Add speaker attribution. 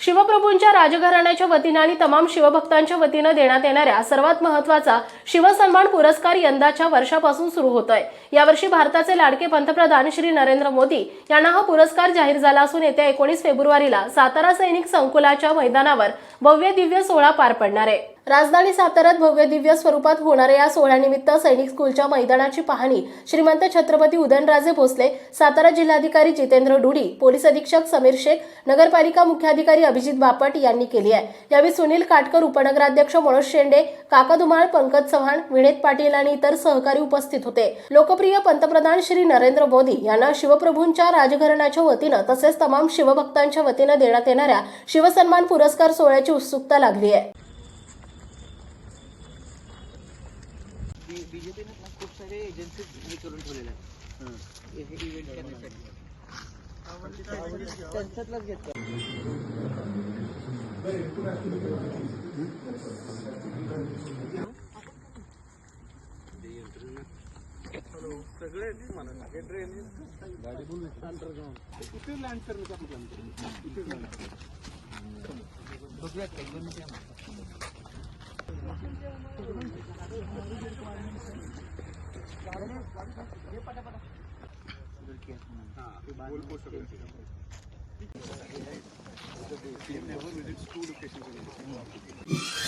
Speaker 1: शिवप्रभूंच्या राजघराण्याच्या वतीने आणि तमाम शिवभक्तांच्या वतीने देण्यात येणाऱ्या सर्वात महत्त्वाचा शिवसन्मान पुरस्कार यंदाच्या वर्षापासून सुरू होतोय। यावर्षी भारताचे लाडके पंतप्रधान श्री नरेंद्र मोदी यांना हा पुरस्कार जाहीर झाला असून येत्या 19 फेब्रुवारीला सातारा सैनिक संकुलाच्या मैदानावर भव्य दिव्य सोहळा पार पडणार आहे। राजधानी साताऱ्यात भव्य दिव्य स्वरूपात होणाऱ्या या सोहळ्यानिमित्त सैनिक स्कूलच्या मैदानाची पाहणी श्रीमंत छत्रपती उदयनराजे भोसले, सातारा जिल्हाधिकारी जितेंद्र डुडी, पोलीस अधीक्षक समीर शेख, नगरपालिका मुख्याधिकारी अभिजित बापट यांनी केली आहे। यावेळी सुनील काटकर, उपनगराध्यक्ष मनोज शेंडे, काका धुमाळ, पंकज चव्हाण, विनेत पाटील आणि इतर सहकारी उपस्थित होते। लोकप्रिय पंतप्रधान श्री नरेंद्र मोदी यांना शिवप्रभूंच्या राजघराण्याच्या वतीने तसेच तमाम शिवभक्तांच्या वतीने देण्यात येणाऱ्या शिवसन्मान पुरस्कार सोहळ्याची उत्सुकता लागली आहे।
Speaker 2: बीजेपीने खूप सारे एजन्सी हे करून ठेवलेले आहेत हे इव्हेंट करण्यासाठी त्यांच्यातलाच घेतलं सगळे अंडरग्राउंड कुठे लँड करण्याचा प्लॅन बघूयात
Speaker 3: Never visits two locations.